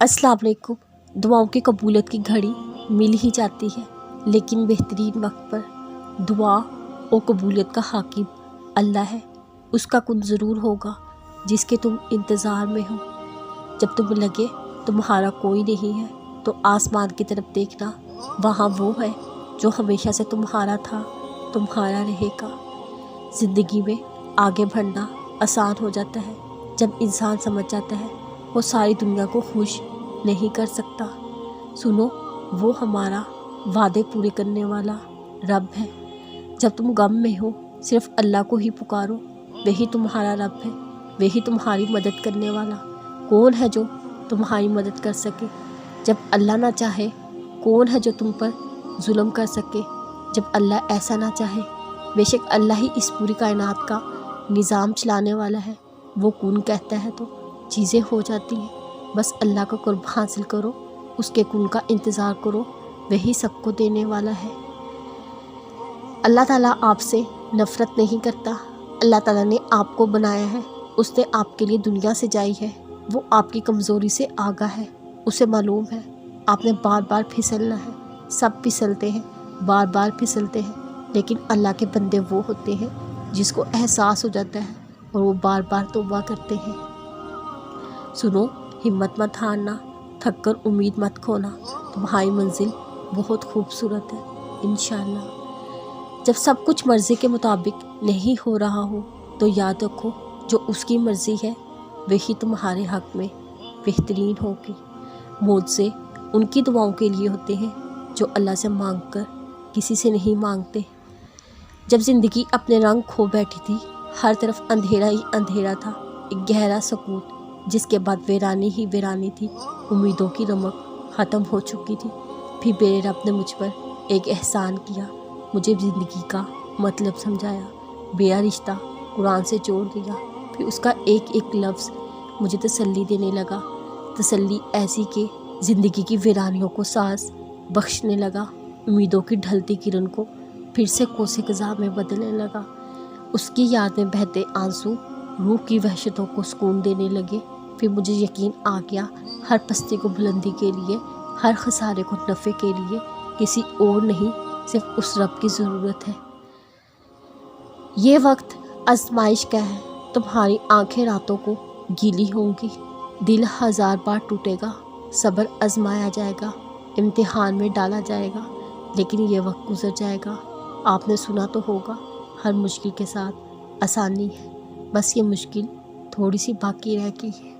अस्सलाम वालेकुम। दुआओं की कबूलियत की घड़ी मिल ही जाती है, लेकिन बेहतरीन वक्त पर दुआ और कबूलियत का हाकिम अल्लाह है। उसका कुन ज़रूर होगा जिसके तुम इंतज़ार में हो। जब तुम्हें लगे तुम्हारा कोई नहीं है तो आसमान की तरफ देखना, वहाँ वो है जो हमेशा से तुम्हारा था, तुम्हारा रहेगा। ज़िंदगी में आगे बढ़ना आसान हो जाता है जब इंसान समझ जाता है वो सारी दुनिया को खुश नहीं कर सकता। सुनो, वो हमारा वादे पूरे करने वाला रब है। जब तुम गम में हो सिर्फ़ अल्लाह को ही पुकारो, वही तुम्हारा रब है, वही तुम्हारी मदद करने वाला। कौन है जो तुम्हारी मदद कर सके जब अल्लाह ना चाहे? कौन है जो तुम पर जुल्म कर सके जब अल्लाह ऐसा ना चाहे? बेशक अल्लाह ही इस पूरी कायनात का निज़ाम चलाने वाला है। वो कौन कहता है तो चीज़ें हो जाती हैं। बस अल्लाह का कुर्ब हासिल करो, उसके कुन का इंतज़ार करो, वही सबको देने वाला है। अल्लाह ताला आपसे नफ़रत नहीं करता। अल्लाह ताला ने आपको बनाया है, उसने आपके लिए दुनिया से जाई है। वो आपकी कमज़ोरी से आगाह है, उसे मालूम है आपने बार बार फिसलना है। सब फिसलते हैं, बार बार फिसलते हैं, लेकिन अल्लाह के बंदे वो होते हैं जिसको एहसास हो जाता है और वो बार बार तौबा करते हैं। सुनो, हिम्मत मत हारना, थक कर उम्मीद मत खोना। तुम्हारी मंजिल बहुत खूबसूरत है इंशाअल्लाह। जब सब कुछ मर्ज़ी के मुताबिक नहीं हो रहा हो तो याद रखो जो उसकी मर्ज़ी है वही तुम्हारे हक़ में बेहतरीन होगी। मौत से उनकी दुआओं के लिए होते हैं जो अल्लाह से मांग कर किसी से नहीं मांगते। जब ज़िंदगी अपने रंग खो बैठी थी, हर तरफ अंधेरा ही अंधेरा था, एक गहरा सकूत, जिसके बाद वीरानी ही वीरानी थी। उम्मीदों की रमक ख़त्म हो चुकी थी। फिर मेरे रब ने मुझ पर एक एहसान किया, मुझे ज़िंदगी का मतलब समझाया, मेरा रिश्ता कुरान से जोड़ दिया। फिर उसका एक एक लफ्ज़ मुझे तसल्ली देने लगा, तसल्ली ऐसी कि ज़िंदगी की वीरानियों को सांस बख्शने लगा। उम्मीदों की ढलती किरण को फिर से कोसे क़ज़ा में बदलने लगा। उसकी याद में बहते आंसू रूह की वहशतों को सुकून देने लगे। फिर मुझे यकीन आ गया, हर पस्ती को बुलंदी के लिए, हर खसारे को नफ़े के लिए किसी और नहीं, सिर्फ उस रब की ज़रूरत है। ये वक्त आजमाइश का है, तुम्हारी आंखें रातों को गीली होंगी, दिल हज़ार बार टूटेगा, सब्र आजमाया जाएगा, इम्तिहान में डाला जाएगा, लेकिन ये वक्त गुजर जाएगा। आपने सुना तो होगा, हर मुश्किल के साथ आसानी है, बस ये मुश्किल थोड़ी सी बाकी रह गई है।